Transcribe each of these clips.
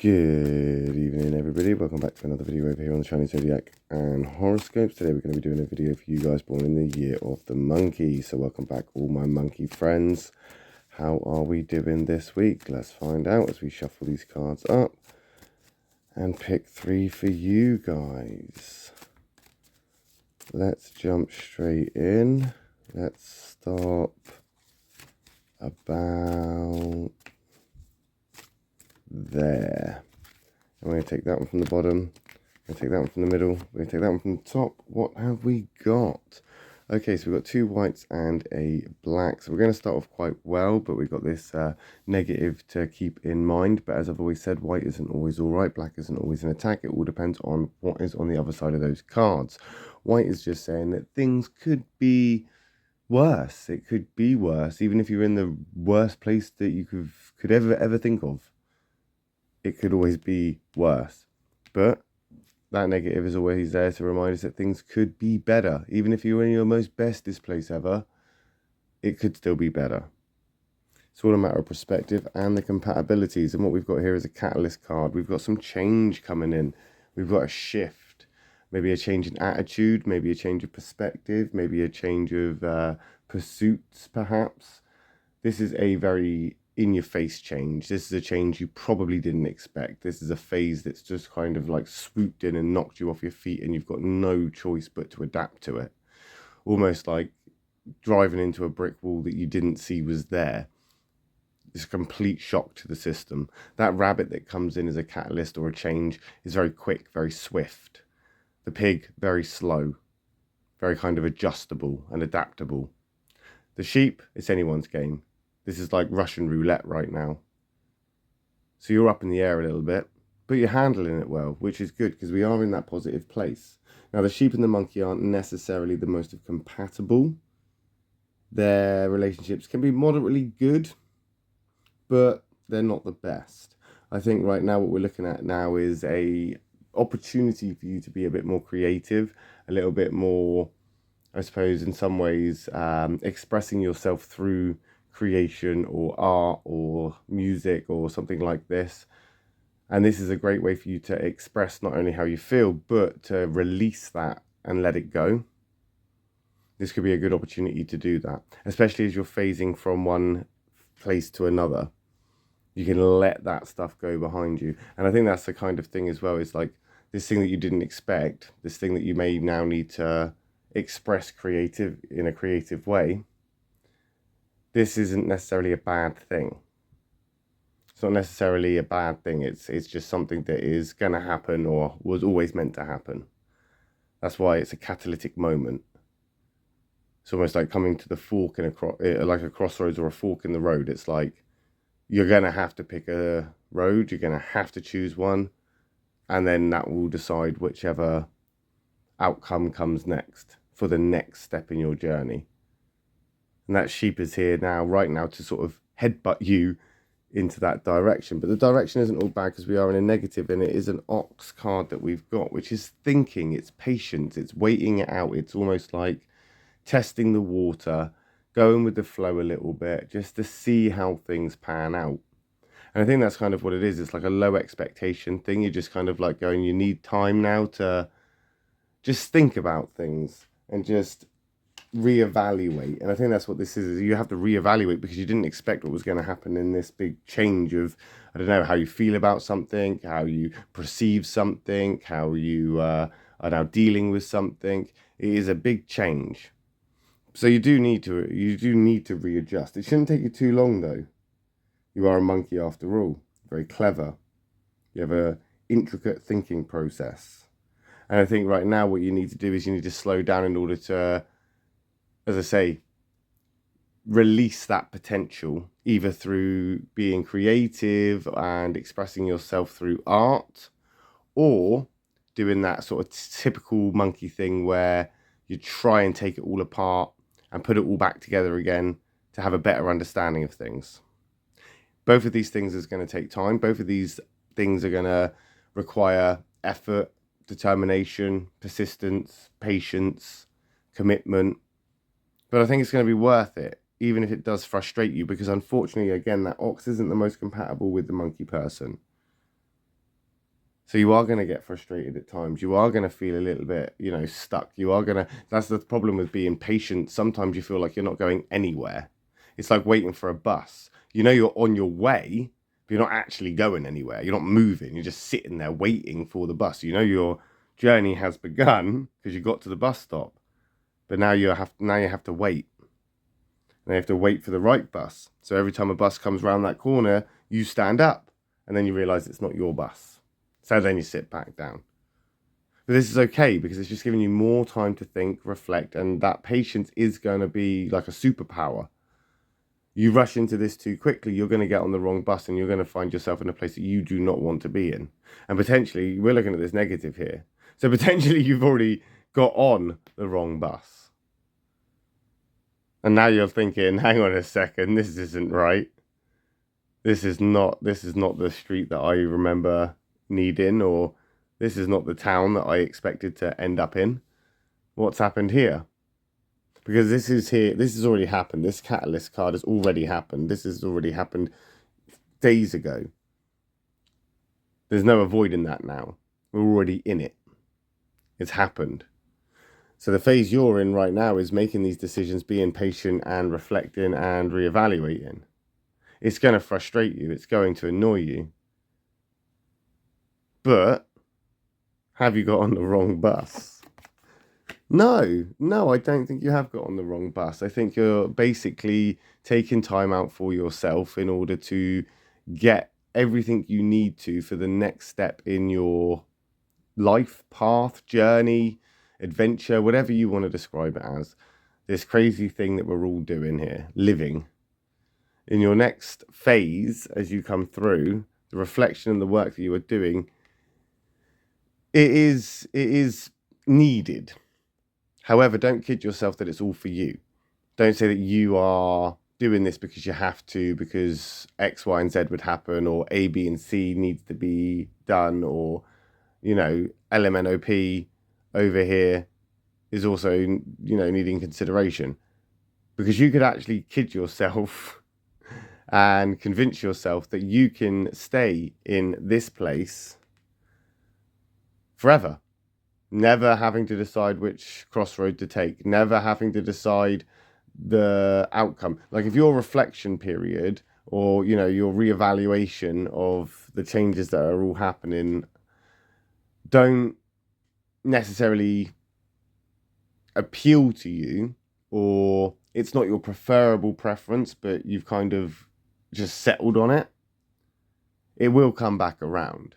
Good evening, everybody. Welcome back to another video over here on the Chinese Zodiac and horoscopes. Today we're going to be doing a video for you guys born in the year of the monkey. So welcome back, all my monkey friends. How are we doing this week? Let's find out as we shuffle these cards up and pick three for you guys. Let's jump straight in. Let's stop about there. I'm going to take that one from the bottom. I'm going to take that one from the middle. We're going to take that one from the top. What have we got? Okay, so we've got two whites and a black. So we're going to start off quite well, but we've got this negative to keep in mind. But as I've always said, white isn't always all right. Black isn't always an attack. It all depends on what is on the other side of those cards. White is just saying that things could be worse. It could be worse, even if you're in the worst place that you could ever think of. It could always be worse. But that negative is always there to remind us that things could be better. Even if you're in your most bestest place ever, it could still be better. It's all a matter of perspective and the compatibilities. And what we've got here is a catalyst card. We've got some change coming in. We've got a shift. Maybe a change in attitude, maybe a change of perspective, maybe a change of pursuits, perhaps. This is a very in-your-face change. This is a change you probably didn't expect. This is a phase that's just kind of like swooped in and knocked you off your feet, and you've got no choice but to adapt to it. Almost like driving into a brick wall that you didn't see was there. It's a complete shock to the system. That rabbit that comes in as a catalyst or a change is very quick, very swift. The pig, very slow, very kind of adjustable and adaptable. The sheep, it's anyone's game. This is like Russian roulette right now. So you're up in the air a little bit, but you're handling it well, which is good because we are in that positive place. Now, the sheep and the monkey aren't necessarily the most compatible. Their relationships can be moderately good, but they're not the best. I think right now what we're looking at now is a opportunity for you to be a bit more creative, a little bit more, I suppose, in some ways, expressing yourself through creation or art or music or something like this. And this is a great way for you to express not only how you feel, but to release that and let it go. This could be a good opportunity to do that, especially as you're phasing from one place to another. You can let that stuff go behind you. And I think that's the kind of thing as well, is like this thing that you didn't expect, this thing that you may now need to express in a creative way. This isn't necessarily a bad thing. It's not necessarily a bad thing. It's just something that is going to happen or was always meant to happen. That's why it's a catalytic moment. It's almost like coming to the fork in like a crossroads or a fork in the road. It's like you're going to have to pick a road. You're going to have to choose one. And then that will decide whichever outcome comes next for the next step in your journey. And that sheep is here now, right now, to sort of headbutt you into that direction. But the direction isn't all bad because we are in a negative, and it is an ox card that we've got, which is thinking, it's patience, it's waiting it out. It's almost like testing the water, going with the flow a little bit, just to see how things pan out. And I think that's kind of what it is. It's like a low expectation thing. You're just kind of like going, you need time now to just think about things and just reevaluate. And I think that's what this is you have to reevaluate because you didn't expect what was going to happen in this big change of, I don't know, how you feel about something, how you perceive something, how you are now dealing with something. It is a big change. So you do need to readjust. It shouldn't take you too long though. You are a monkey after all, very clever. You have a intricate thinking process. And I think right now what you need to do is you need to slow down in order to, as I say, release that potential, either through being creative and expressing yourself through art, or doing that sort of typical monkey thing where you try and take it all apart and put it all back together again to have a better understanding of things. Both of these things is going to take time. Both of these things are going to require effort, determination, persistence, patience, commitment. But I think it's going to be worth it, even if it does frustrate you, because unfortunately, again, that ox isn't the most compatible with the monkey person. So you are going to get frustrated at times. You are going to feel a little bit, stuck. That's the problem with being patient. Sometimes you feel like you're not going anywhere. It's like waiting for a bus. You know you're on your way, but you're not actually going anywhere. You're not moving. You're just sitting there waiting for the bus. You know your journey has begun because you got to the bus stop, but now you have to wait. And you have to wait for the right bus. So every time a bus comes around that corner, you stand up, and then you realize it's not your bus. So then you sit back down. But this is okay because it's just giving you more time to think, reflect, and that patience is going to be like a superpower. You rush into this too quickly, you're going to get on the wrong bus and you're going to find yourself in a place that you do not want to be in. And potentially, we're looking at this negative here. So potentially you've already got on the wrong bus. And now you're thinking, hang on a second, this isn't right. This is not the street that I remember needing, or this is not the town that I expected to end up in. What's happened here? Because this has already happened. This catalyst card has already happened. This has already happened days ago. There's no avoiding that now. We're already in it. It's happened. So the phase you're in right now is making these decisions, being patient and reflecting and reevaluating. It's going to frustrate you. It's going to annoy you. But have you got on the wrong bus? No, I don't think you have got on the wrong bus. I think you're basically taking time out for yourself in order to get everything you need to for the next step in your life, path, journey, adventure, whatever you want to describe it as. This crazy thing that we're all doing here, living. In your next phase, as you come through, the reflection and the work that you are doing, it is needed. However, don't kid yourself that it's all for you. Don't say that you are doing this because you have to, because X, Y, and Z would happen, or A, B, and C needs to be done, or, LMNOP over here is also, needing consideration. Because you could actually kid yourself and convince yourself that you can stay in this place forever, never having to decide which crossroad to take, never having to decide the outcome. Like if your reflection period or, your reevaluation of the changes that are all happening don't necessarily appeal to you, or it's not your preferable preference, but you've kind of just settled on it, it will come back around.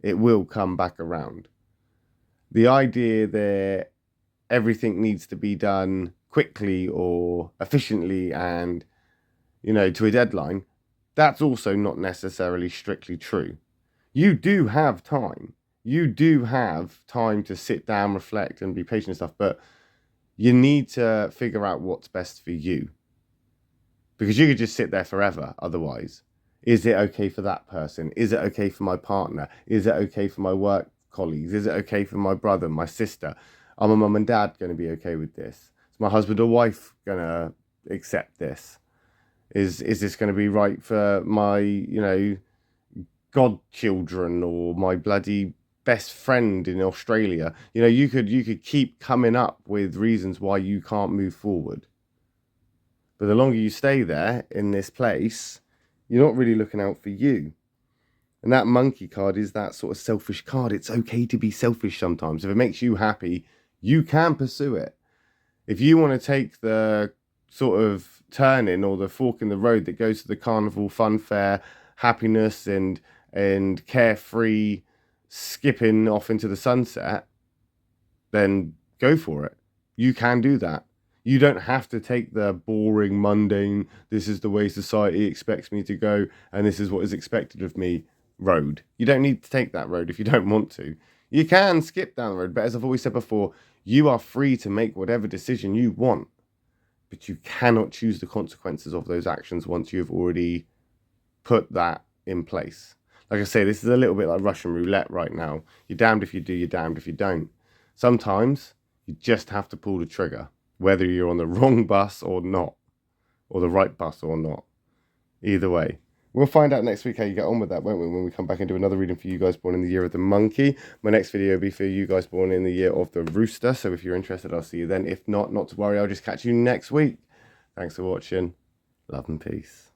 It will come back around. The idea that everything needs to be done quickly or efficiently and, to a deadline, that's also not necessarily strictly true. You do have time. You do have time to sit down, reflect, and be patient and stuff, but you need to figure out what's best for you. Because you could just sit there forever otherwise. Is it okay for that person? Is it okay for my partner? Is it okay for my work colleagues? Is it okay for my brother, my sister? Are my mum and dad going to be okay with this? Is my husband or wife going to accept this? Is this going to be right for my, godchildren or my bloody best friend in Australia? You could keep coming up with reasons why you can't move forward. But the longer you stay there in this place, you're not really looking out for you. And that monkey card is that sort of selfish card. It's okay to be selfish sometimes. If it makes you happy, you can pursue it. If you want to take the sort of turning or the fork in the road that goes to the carnival fun fair, happiness and carefree skipping off into the sunset, then go for it. You can do that. You don't have to take the boring, mundane, this is the way society expects me to go and this is what is expected of me road. You don't need to take that road if you don't want to. You can skip down the road, but as I've always said before, you are free to make whatever decision you want, but you cannot choose the consequences of those actions once you've already put that in place. Like I say, this is a little bit like Russian roulette right now. You're damned if you do, you're damned if you don't. Sometimes you just have to pull the trigger, whether you're on the wrong bus or not, or the right bus or not. Either way, We'll find out next week how you get on with that, won't we, when we come back and do another reading for you guys born in the year of the monkey. My next video will be for you guys born in the year of the rooster. So if you're interested, I'll see you then. If not, not to worry. I'll just catch you next week. Thanks for watching. Love and peace.